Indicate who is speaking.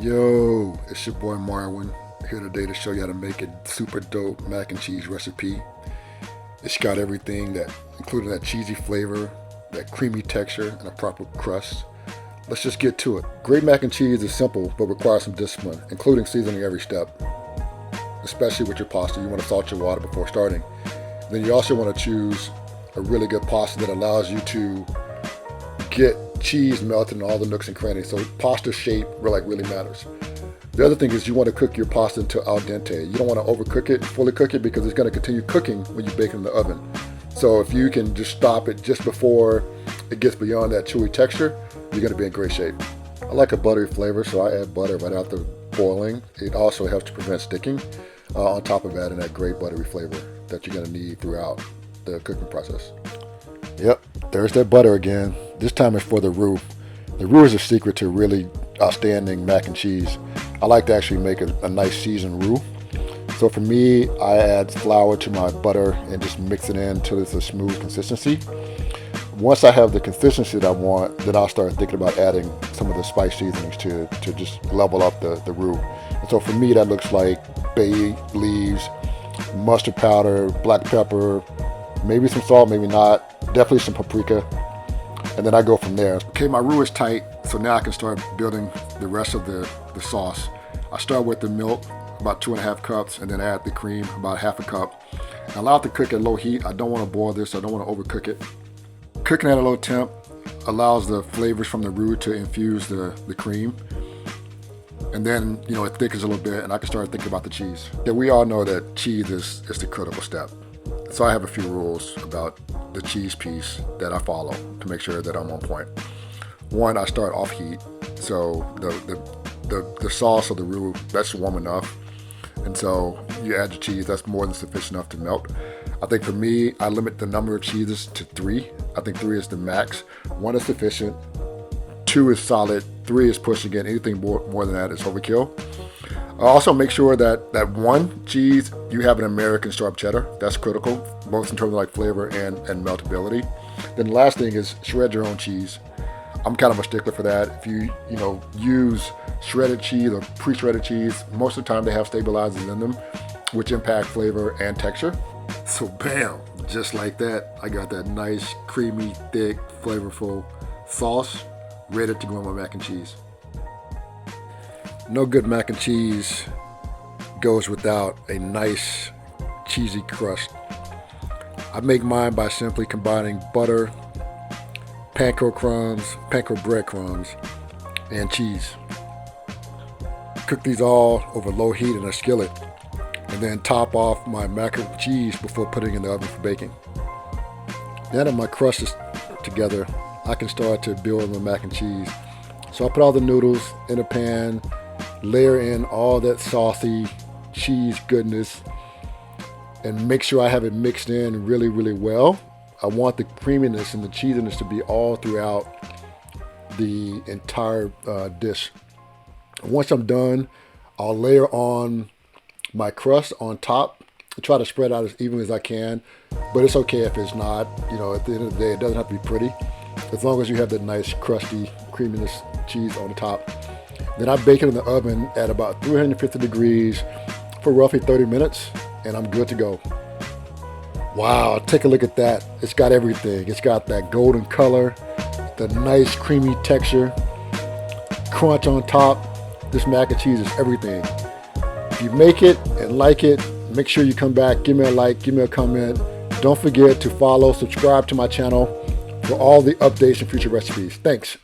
Speaker 1: Yo, it's your boy Marwin here today to show you how to make a super dope mac and cheese recipe. It's got everything that, including that cheesy flavor, that creamy texture, and a proper crust. Let's just get to it. Great mac and cheese is simple but requires some discipline, including seasoning every step. Especially with your pasta, you want to salt your water before starting. Then you also want to choose a really good pasta that allows you to get cheese melted in all the nooks and crannies. So pasta shape really matters. The other thing is you want to cook your pasta until al dente. You don't want to overcook it, fully cook it, because it's going to continue cooking when you bake it in the oven. So if you can just stop it just before it gets beyond that chewy texture, you're going to be in great shape. I like a buttery flavor, so I add butter right after boiling. It also helps to prevent sticking. On top of adding that great buttery flavor that you're going to need throughout the cooking process. Yep, there's that butter again. This time it's for the roux. The roux is a secret to really outstanding mac and cheese. I like to actually make a nice seasoned roux. So for me, I add flour to my butter and just mix it in until it's a smooth consistency. Once I have the consistency that I want, then I'll start thinking about adding some of the spice seasonings to just level up the roux. And so for me, that looks like bay leaves, mustard powder, black pepper, maybe some salt, maybe not, definitely some paprika, and then I go from there. Okay, my roux is tight, so now I can start building the rest of the sauce. I start with the milk, about 2.5 cups, and then add the cream, about 1/2 cup. And allow it to cook at low heat. I don't want to boil this, I don't want to overcook it. Cooking at a low temp allows the flavors from the roux to infuse the cream. And then, it thickens a little bit, and I can start thinking about the cheese. Yeah, we all know that cheese is the critical step. So I have a few rules about the cheese piece that I follow to make sure that I'm on point. One, I start off heat. So the sauce or the roux, that's warm enough. And so you add your cheese, that's more than sufficient enough to melt. I think for me, I limit the number of cheeses to 3. I think 3 is the max. 1 is sufficient. 2 is solid. 3 is pushing it. Anything more than that is overkill. Also make sure that 1 cheese, you have an American sharp cheddar. That's critical, both in terms of flavor and meltability. Then the last thing is shred your own cheese. I'm kind of a stickler for that. If you use shredded cheese or pre-shredded cheese, most of the time they have stabilizers in them, which impact flavor and texture. So bam, just like that, I got that nice, creamy, thick, flavorful sauce ready to go on my mac and cheese. No good mac and cheese goes without a nice, cheesy crust. I make mine by simply combining butter, Panko crumbs, Panko breadcrumbs, and cheese. Cook these all over low heat in a skillet, and then top off my mac and cheese before putting it in the oven for baking. Now that my crust is together, I can start to build my mac and cheese. So I put all the noodles in a pan, layer in all that saucy cheese goodness, and make sure I have it mixed in really, really well. I want the creaminess and the cheesiness to be all throughout the entire dish. Once I'm done, I'll layer on my crust on top and try to spread out as evenly as I can, but it's okay if it's not. At the end of the day, it doesn't have to be pretty, as long as you have that nice crusty creaminess cheese on the top. Then I bake it in the oven at about 350 degrees for roughly 30 minutes, and I'm good to go. Wow, take a look at that. It's got everything. It's got that golden color, the nice creamy texture, crunch on top. This mac and cheese is everything. If you make it and like it, make sure you come back, give me a like, give me a comment. Don't forget to follow, subscribe to my channel for all the updates and future recipes. Thanks.